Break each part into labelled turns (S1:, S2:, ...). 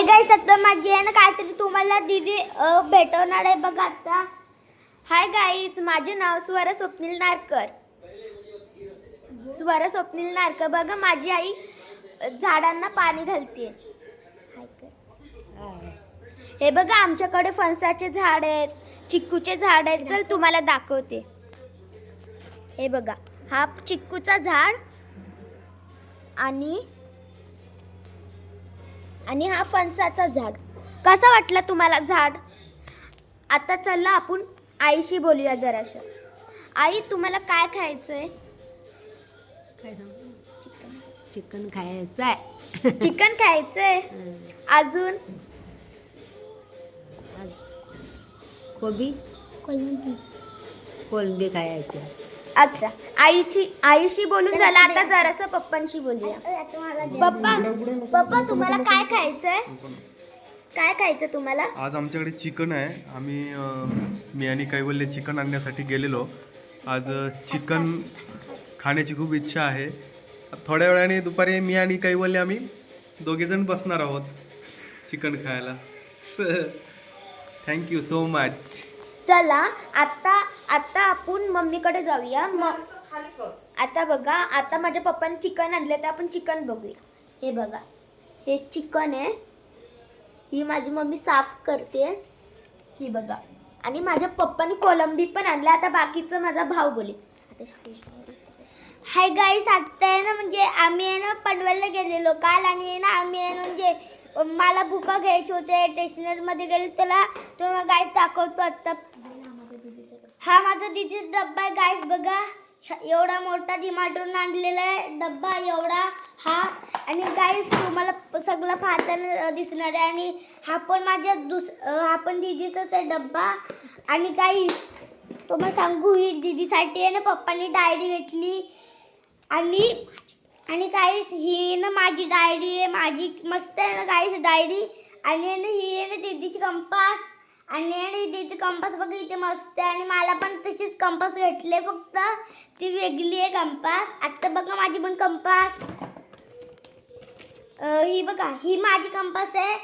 S1: Hey guys आता माझी आहे ना काहीतरी तुम्हाला दीदी भेटवणार आहे बघा आता. हाय गाईज, माझे नाव स्वरा स्वप्नील नारकर. स्वरा स्वप्नील नारकर. बघा माझी आई झाडांना पाणी घालते. हे बघा आमच्याकडे फणसाचे झाड आहेत, चिक्कूचे झाड आहेत. चल तुम्हाला दाखवते. हे बघा हा चिक्कूचा झाड आणि हा फणसाचा झाड. कसा वाटला तुम्हाला झाड? आता चला आपण आईशी बोलूया जरासं. आई तुम्हाला काय खायचंय?
S2: चिकन खायचं आहे.
S1: चिकन खायचंय. अजून
S2: कोबी कोलंबी खायचं.
S1: अच्छा, आईशी बोलून झालं. आता जरासं पप्पांशी बोलूया. पप्पा तुम्हाला काय खायचंय? काय खायचं तुम्हाला?
S3: आज आमच्याकडे चिकन आहे. मी आणि कैवल्य चिकन आणण्यासाठी गेलेलो. आज चिकन खाण्याची खूप इच्छा आहे. थोड्या वेळाने दुपारी मी आणि कैवल्य आम्ही दोघेजण बसणार आहोत चिकन खायला. Thank you so much.
S1: चला आता आपण मम्मीकडे जाऊया. आता बघा, आता माझ्या पप्पांनी चिकन आणले तर आपण चिकन बघूया. हे बघा, हे चिकन आहे. ही माझी मम्मी साफ करते. ही बघा, आणि माझ्या पप्पांनी कोलंबी पण आणल्या. आता बाकीचं माझा भाऊ बोले. हाय गाईस, आता आहे ना म्हणजे आम्ही आहे ना पनवेलला गेलेलो काल. आणि आहे ना आम्ही आहे ना म्हणजे मला बुका घ्यायचे होते. स्टेशनरीमध्ये गेले. त्याला तुम्हाला गाईस दाखवतो आता. हा माझा दीदीचा डब्बा आहे गाईस. बघा एवढा मोठा डीमार्टवरून आणलेला आहे डब्बा एवढा हा. आणि गाईस तुम्हाला सगळं पाहताना दिसणार आहे. आणि हा पण माझ्या हा पण दीदीचाच आहे डब्बा. आणि गाईस तुम्हाला सांगू, ही दीदीसाठी आहे ना पप्पांनी डायरी घेतली. आणि गाईस ही ना माझी डायरी आहे. माझी मस्त आहे ना गाईस डायरी. आणि ही आहे ना दीदीची कंपास. आणि दीदी कंपास बघा इथे मस्त आहे. आणि मला पण तशीच कंपास घेतले, फक्त ती वेगळी आहे कंपास. आता बघा माझी पण कंपास. ही बघा, ही माझी कंपास आहे.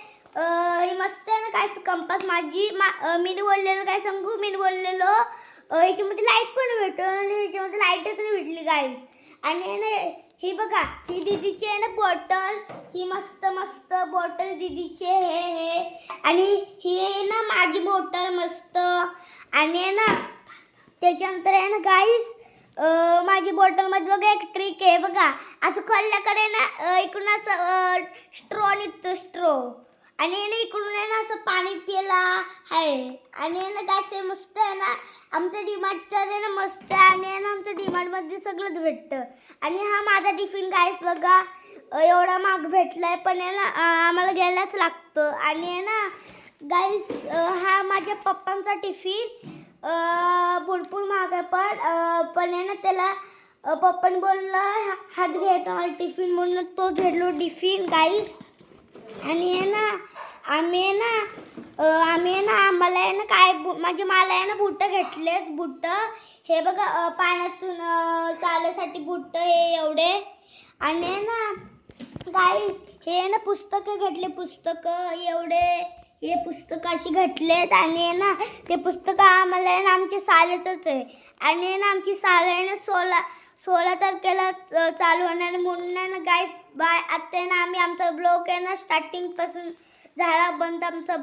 S1: ही मस्त आहे ना काय कंपास माझी. मी बोललेलो काय सांगू, मी बोललेलो याच्यामध्ये लाईट पण भेटतो आणि याच्यामध्ये लाईटच नाही भेटली गाईस. आणि ना ही बघा, ही दीदीची आहे ना बॉटल. ही मस्त मस्त बॉटल दीदीची हे. आणि ही आहे ना माझी बॉटल मस्त. आणि आहे ना त्याच्यानंतर आहे ना गाईस माझी बॉटलमध्ये बघा एक ट्रिक आहे. बघा असं खोलल्याकडे ना इकडून असं स्ट्रॉ निघतो, स्ट्रॉ. आणि ना इकडून आहे ना असं पाणी प्यायला आहे. आणि ना गाईस मस्त आहे ना आमचं डीमार्टचं आहे ना मस्त आहे. आणि आहे ना आमचं डीमार्टमध्ये सगळंच भेटतं. आणि हा माझा टिफिन गाईस बघा एवढा महाग भेटलाय, पण आहे ना आम्हाला घ्यायलाच लागतं. आणि आहे ना गाईस हा माझ्या पप्पांचा टिफिन भरपूर महाग आहे. पण आहे ना त्याला पप्पाने बोललं हात घ्यायचा मला टिफिन, म्हणून तो घेतलो टिफिन गाईस. आणि आहे ना आम्ही आहे ना आम्हाला आहे ना काय म्हणजे मला आहे ना बुटं घेतलेत. बुटं हे बघा पाण्यातून चालायसाठी बुटं हे एवढे. आणि आहे ना गाईस हे ना पुस्तकं घेतले, पुस्तकं एवढे. हे पुस्तकं अशी घेतलेत. आणि आहे ना ते पुस्तकं आम्हाला आहे ना आमच्या शाळेतच आहे. आणि आहे ना आमची शाळा आहे ना 16 तारखेला चालू होणार, म्हणून आहे ना गाईस बाय. आता आहे ना आम्ही आमचा ब्लॉग आहे ना स्टार्टिंगपासून झाला बंद आमचा.